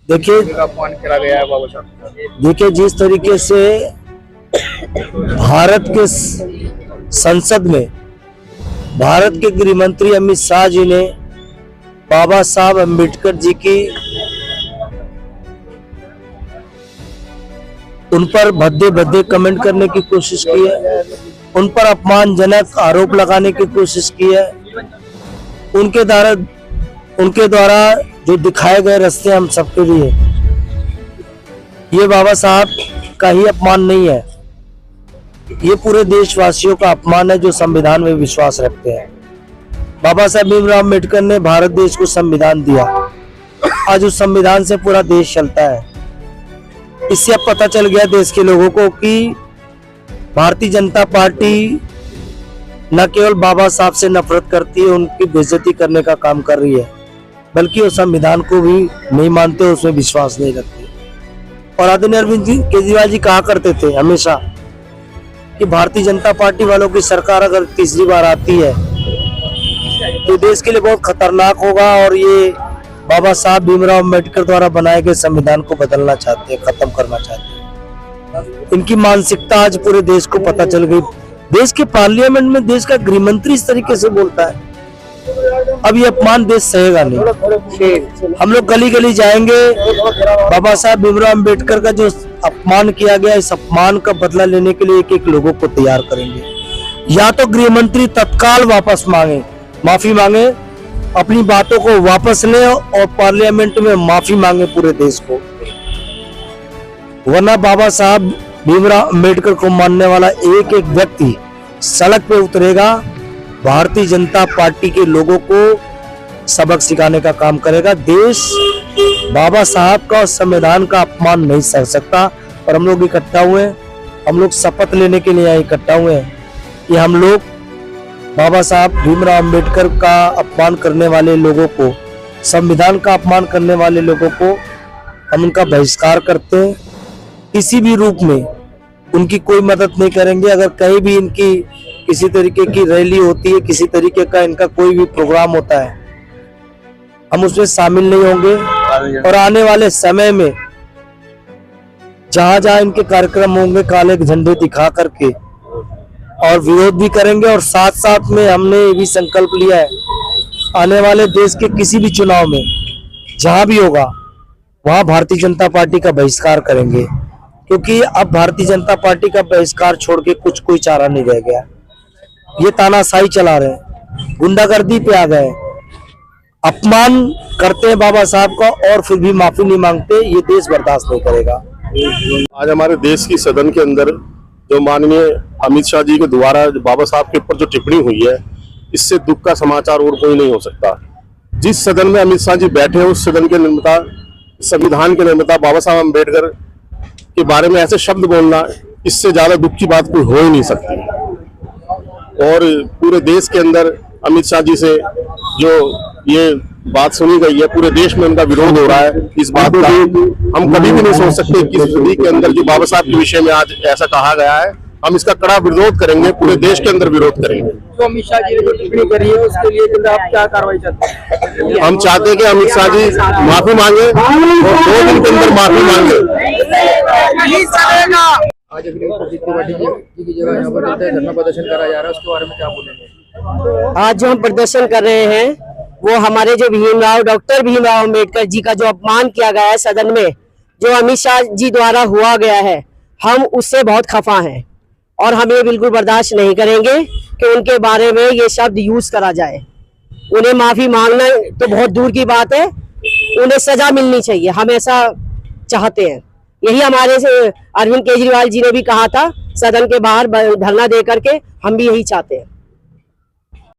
देखिए अपमान करा गया है बाबा साहब। देखिए जिस तरीके से भारत के संसद में भारत के गृह मंत्री अमित शाह जी ने बाबा साहब अम्बेडकर जी की उन पर भद्दे भद्दे कमेंट करने की कोशिश की है, उन पर अपमानजनक आरोप लगाने की कोशिश की है। उनके द्वारा जो दिखाए गए रास्ते हम सबके लिए, ये बाबा साहब का ही अपमान नहीं है, ये पूरे देशवासियों का अपमान है जो संविधान में विश्वास रखते हैं। बाबा साहब भीमराव अम्बेडकर ने भारत देश को संविधान दिया, आज उस संविधान से पूरा देश चलता है। इससे अब पता चल गया देश के लोगों को कि भारतीय जनता पार्टी न केवल बाबा साहब से नफरत करती है, उनकी बेइज्जती करने का काम कर रही है, बल्कि वो संविधान को भी नहीं मानते, उसमें विश्वास नहीं रखते। और आदरणीय अरविंद केजरीवाल जी कहा करते थे हमेशा कि भारतीय जनता पार्टी वालों की सरकार अगर तीसरी बार आती है तो देश के लिए बहुत खतरनाक होगा, और ये बाबा साहब भीमराव अम्बेडकर द्वारा बनाए गए संविधान को बदलना चाहते हैं, खत्म करना चाहते हैं। इनकी मानसिकता आज पूरे देश को पता चल गई। देश के पार्लियामेंट में देश का गृह मंत्री इस तरीके से बोलता है, अब ये अपमान देश सहेगा नहीं। हम लोग गली गली जाएंगे, बाबा साहब भीमराव अम्बेडकर का जो अपमान किया गया, इस अपमान का बदला लेने के लिए एक एक लोगों को तैयार करेंगे। या तो गृह मंत्री तत्काल वापस मांगे, माफी मांगे, अपनी बातों को वापस ले और पार्लियामेंट में माफी मांगे पूरे देश को, वरना बाबा साहब भीमराव अम्बेडकर को मानने वाला एक एक व्यक्ति सड़क पे उतरेगा, भारतीय जनता पार्टी के लोगों को सबक सिखाने का काम करेगा। देश बाबा साहब का और संविधान का अपमान नहीं सह सकता। और हम लोग इकट्ठा हुए हैं, हम लोग शपथ लेने के लिए यहाँ इकट्ठा हुए हैं कि हम लोग बाबा साहब भीमराव अम्बेडकर का अपमान करने वाले लोगों को, संविधान का अपमान करने वाले लोगों को हम उनका बहिष्कार करते हैं। किसी भी रूप में उनकी कोई मदद नहीं करेंगे। अगर कहीं भी इनकी किसी तरीके की रैली होती है, किसी तरीके का इनका कोई भी प्रोग्राम होता है, हम उसमें शामिल नहीं होंगे। और आने वाले समय में जहां जहां इनके कार्यक्रम होंगे, काले झंडे दिखा करके और विरोध भी करेंगे। और साथ साथ में हमने ये भी संकल्प लिया है, आने वाले देश के किसी भी चुनाव में जहां भी होगा वहां भारतीय जनता पार्टी का बहिष्कार करेंगे, क्योंकि अब भारतीय जनता पार्टी का बहिष्कार छोड़ के कुछ कोई चारा नहीं रह गया। ये तानाशाही चला रहे हैं, गुंडागर्दी पे आ गए, अपमान करते हैं बाबा साहब का और फिर भी माफी नहीं मांगते। ये देश बर्दाश्त नहीं करेगा। आज हमारे देश की सदन के अंदर जो माननीय अमित शाह जी के द्वारा बाबा साहब के ऊपर जो टिप्पणी हुई है, इससे दुख का समाचार और कोई नहीं हो सकता। जिस सदन में अमित शाह जी बैठे हैं, उस सदन के निर्माता, संविधान के निर्माता बाबा साहब अम्बेडकर के बारे में ऐसे शब्द बोलना, इससे ज्यादा दुख की बात कोई हो ही नहीं सकती। और पूरे देश के अंदर अमित शाह जी से जो ये बात सुनी गई है, पूरे देश में उनका विरोध हो रहा है। इस बात का हम कभी भी नहीं सोच सकते कि इस सदी के अंदर जो बाबा साहब के विषय में आज ऐसा कहा गया है, हम इसका कड़ा विरोध करेंगे, पूरे देश के अंदर विरोध करेंगे। तो अमित शाह जी ने जो टिप्पणी करी है उसके लिए आप क्या कार्रवाई चाहते हैं? हम चाहते हैं कि अमित शाह जी माफी मांगे और 2 दिन के अंदर माफी मांगे। आज जी की जगह यहाँ पर धरना प्रदर्शन करा जा रहा है, उसके बारे में क्या बोलेंगे? आज जो हम प्रदर्शन कर रहे हैं वो हमारे जो डॉक्टर भीमराव अम्बेडकर जी का जो अपमान किया गया है सदन में, जो अमित शाह जी द्वारा हुआ गया है, हम उससे बहुत खफा हैं और हम ये बिल्कुल बर्दाश्त नहीं करेंगे कि उनके बारे में ये शब्द यूज करा जाए। उन्हें माफी मांगना तो बहुत दूर की बात है, उन्हें सजा मिलनी चाहिए, हम ऐसा चाहते हैं। यही हमारे से अरविंद केजरीवाल जी ने भी कहा था सदन के बाहर धरना दे करके, हम भी यही चाहते हैं।